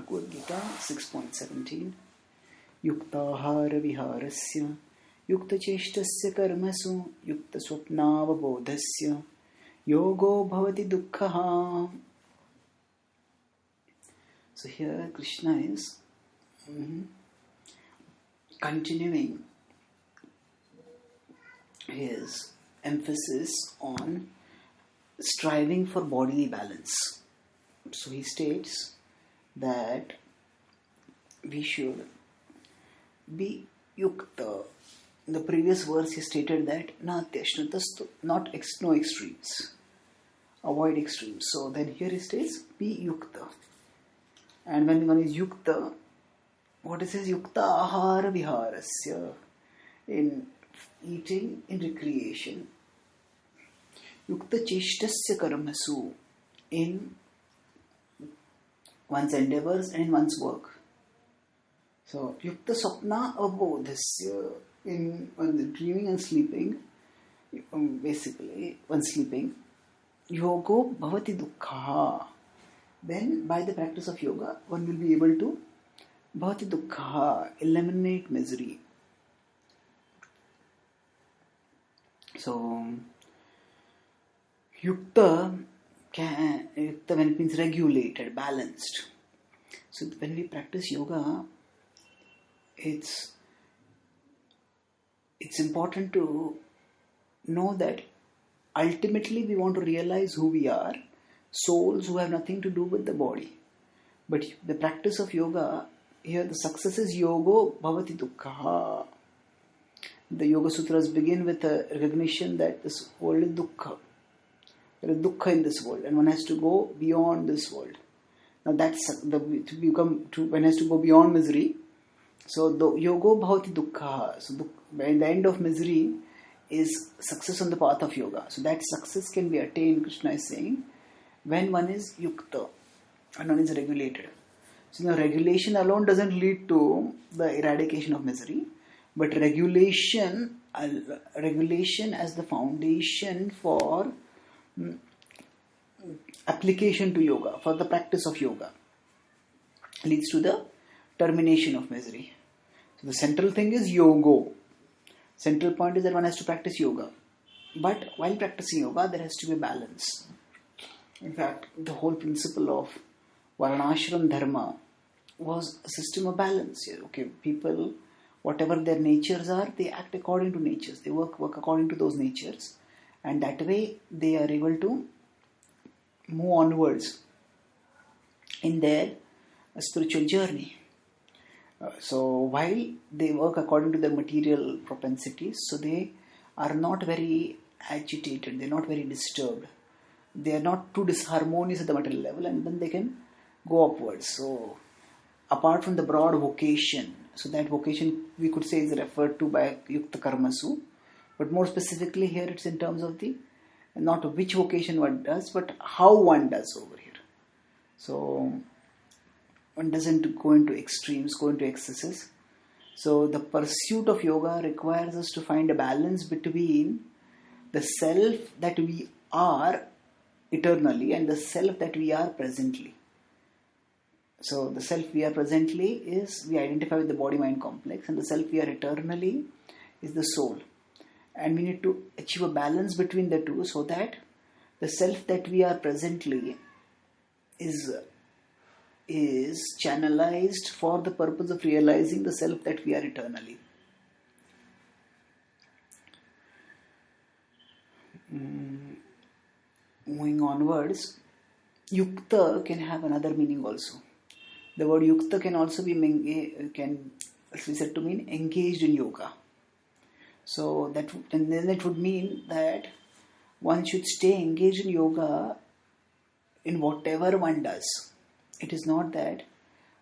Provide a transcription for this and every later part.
Bhagavad Gita 6.17 Yuktahara viharasya Yukta cheshtasya karmasu Yukta swapnavabodhasya Yogo bhavati dukkhaha. So here Krishna is continuing his emphasis on striving for bodily balance. So he states that we should be yukta. In the previous verse he stated that natyashnatastu, no extremes. Avoid extremes. So then here he states be yukta. And when one is yukta, what it says yukta ahara viharasya, in eating, in recreation. Yukta cheshtasya karmasu, in one's endeavors and in one's work. So, yukta swapna abodhasya, in when dreaming and sleeping, basically, when sleeping, yogo bhavati dukkha. Then, by the practice of yoga, one will be able to bhavati dukkha, eliminate misery. So, yukta when it means regulated, balanced. So when we practice yoga, it's important to know that ultimately we want to realize who we are, souls who have nothing to do with the body. But the practice of yoga, here the success is yogo bhavati dukkha. The Yoga Sutras begin with a recognition that this world is dukkha. There is dukkha in this world, and one has to go beyond this world. Now that's one has to go beyond misery. So the yogo bhavati dukkha. So by the end of misery is success on the path of yoga. So that success can be attained, Krishna is saying, when one is yukta and one is regulated. So now regulation alone doesn't lead to the eradication of misery, but regulation as the foundation for application to yoga, for the practice of yoga, leads to the termination of misery. So the central thing is yogo. Central point is that one has to practice yoga. But while practicing yoga, there has to be balance. In fact, the whole principle of Varnashram Dharma was a system of balance. Okay, people, whatever their natures are, they act according to natures. They work according to those natures. And that way, they are able to move onwards in their spiritual journey. So while they work according to their material propensities, so they are not very agitated, they are not very disturbed. They are not too disharmonious at the material level, and then they can go upwards. So apart from the broad vocation, so that vocation we could say is referred to by Yukta Karmasu, but more specifically here it's in terms of the not which vocation one does, but how one does over here. So one doesn't go into extremes, go into excesses. So the pursuit of yoga requires us to find a balance between the self that we are eternally and the self that we are presently. So the self we are presently is, we identify with the body-mind complex, and the self we are eternally is the soul. And we need to achieve a balance between the two so that the self that we are presently is channelized for the purpose of realizing the self that we are eternally. Moving onwards, yukta can have another meaning also. The word yukta can also be said to mean engaged in yoga. So then it would mean that one should stay engaged in yoga in whatever one does. It is not that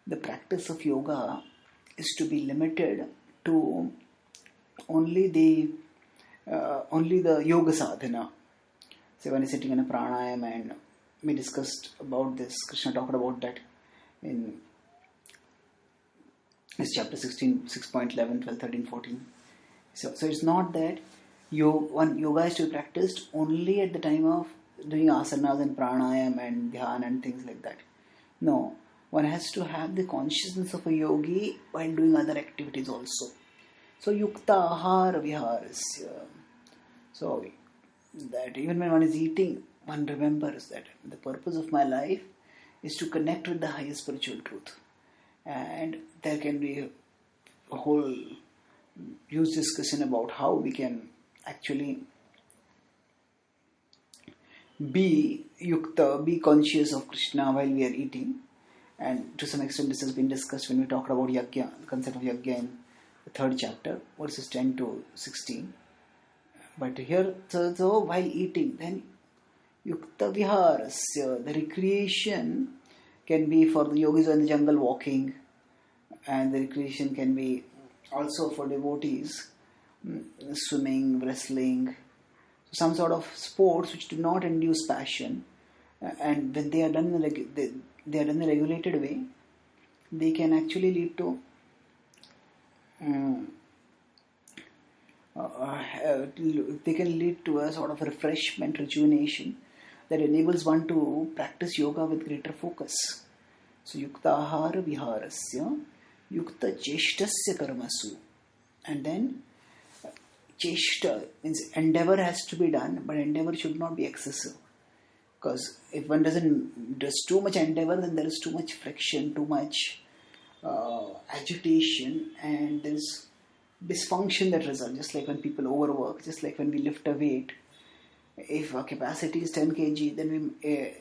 the practice of yoga is to be limited to only the yoga sadhana. So when sitting in a pranayama, and we discussed about this, Krishna talked about that in this chapter 16, 6.11, 12, 13, 14. So it's not that yoga is to be practiced only at the time of doing asanas and pranayam and dhyan and things like that. No, one has to have the consciousness of a yogi while doing other activities also. So yukta Hare viharasya. So that even when one is eating, one remembers that the purpose of my life is to connect with the highest spiritual truth. And there can be a whole huge discussion about how we can actually be yukta, be conscious of Krishna while we are eating. And to some extent this has been discussed when we talked about yajna, the concept of yajna in the 3rd chapter, verses 10 to 16. But here, so while eating, then yukta viharasya, the recreation can be for the yogis in the jungle walking, and the recreation can be also for devotees, swimming, wrestling, some sort of sports which do not induce passion, and when they are done in a regulated way, they can actually lead to a sort of refreshment, rejuvenation that enables one to practice yoga with greater focus. So yukta Hare viharasya yukta cheshtasya karmasu. And then cheshta means endeavor has to be done, but endeavor should not be excessive. Because if one does too much endeavor, then there is too much friction, too much agitation, and there is dysfunction that results. Just like when people overwork, just like when we lift a weight. If our capacity is 10 kg, then we,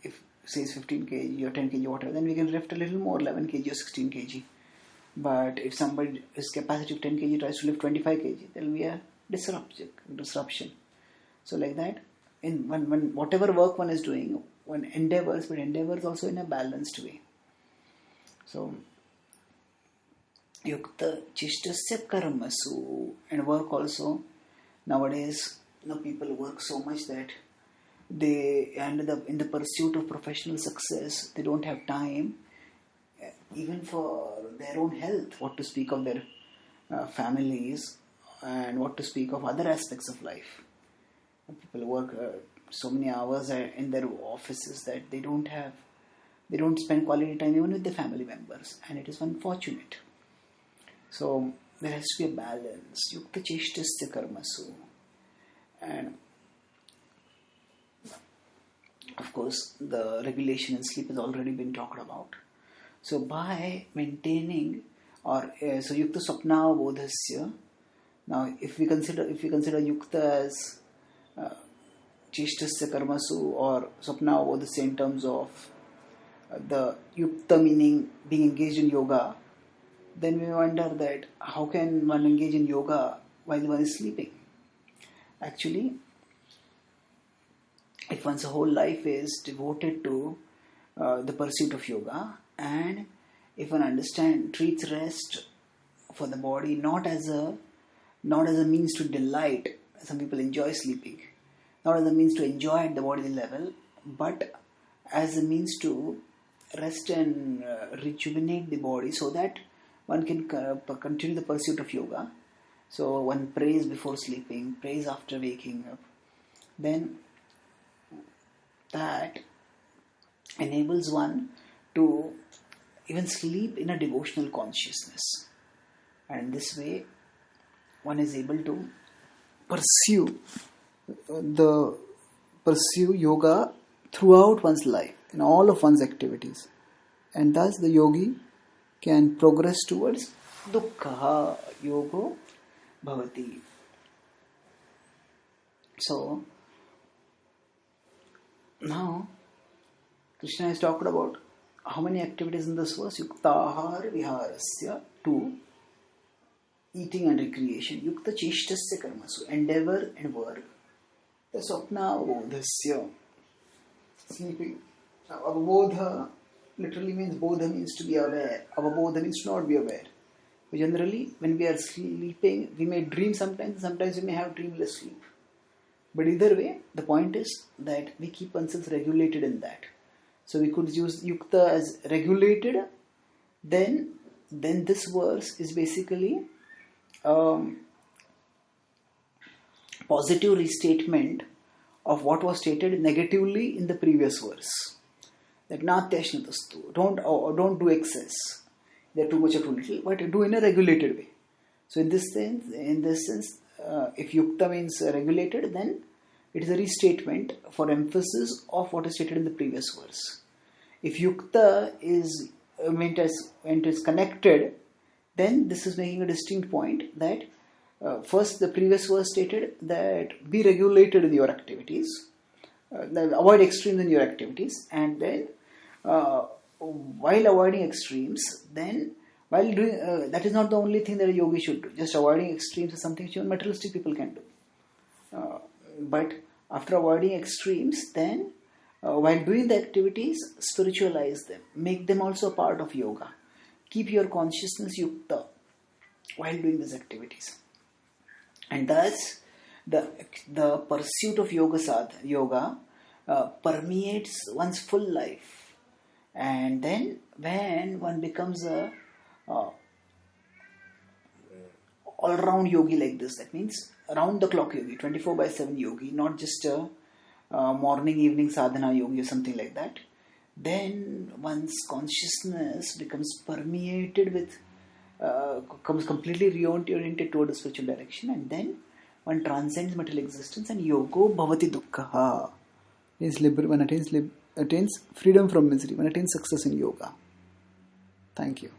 if say it's 15 kg or 10 kg, whatever, then we can lift a little more, 11 kg or 16 kg. But if somebody his capacity of 10 kg tries to lift 25 kg, there will be a disruption. So like that, in when whatever work one is doing, one endeavors also in a balanced way. So yukta chishtasya karmasu, and work also. Nowadays, people work so much that they end up in the pursuit of professional success. They don't have time even for their own health, what to speak of their families, and what to speak of other aspects of life. People work so many hours in their offices that they don't spend quality time even with their family members, and it is unfortunate. So there has to be a balance. Yukta cheshtasya karmasu. And of course, the regulation in sleep has already been talked about. So by maintaining, so yukta swapna bodhasya. Now, if we consider yukta as cheshtasya karmasu or swapna bodhasya in terms of the yukta meaning being engaged in yoga, then we wonder that how can one engage in yoga while one is sleeping? Actually, if one's whole life is devoted to the pursuit of yoga, and if one treats rest for the body not as a means to delight, some people enjoy sleeping, not as a means to enjoy at the body level, but as a means to rest and rejuvenate the body so that one can continue the pursuit of yoga. So one prays before sleeping, prays after waking up. Then that enables one to even sleep in a devotional consciousness. And in this way, one is able to pursue yoga throughout one's life, in all of one's activities. And thus the yogi can progress towards dukkha yogo bhavati. So now Krishna has talked about how many activities in this verse? Yukta Hare viharasya, 2, eating and recreation. Yukta cheshtasya karmasu, endeavor and work. The swapna bodhasya, sleeping. Now, avabodha literally means bodha means to be aware. Avabodha means to not be aware. But generally, when we are sleeping, we may dream sometimes we may have dreamless sleep. But either way, the point is that we keep ourselves regulated in that. So we could use yukta as regulated. Then this verse is basically positive restatement of what was stated negatively in the previous verse. That natyashnatastu. Don't do excess. They're too much or too little, but do in a regulated way. So in this sense, if yukta means regulated, then it is a restatement for emphasis of what is stated in the previous verse. If yukta is when it is connected, then this is making a distinct point that first the previous verse stated that be regulated in your activities, avoid extremes in your activities, and then while avoiding extremes, then while doing that is not the only thing that a yogi should do. Just avoiding extremes is something which even materialistic people can do. But after avoiding extremes, then while doing the activities, spiritualize them, make them also a part of yoga. Keep your consciousness yukta while doing these activities, and thus the pursuit of yoga permeates one's full life. And then when one becomes a all-round yogi like this, that means round-the-clock yogi, 24/7 yogi, not just a morning, evening sadhana yogi or something like that, then one's consciousness becomes permeated with, becomes completely reoriented toward the spiritual direction, and then one transcends material existence, and yogo bhavati dukkha. One attains freedom from misery, one attains success in yoga. Thank you.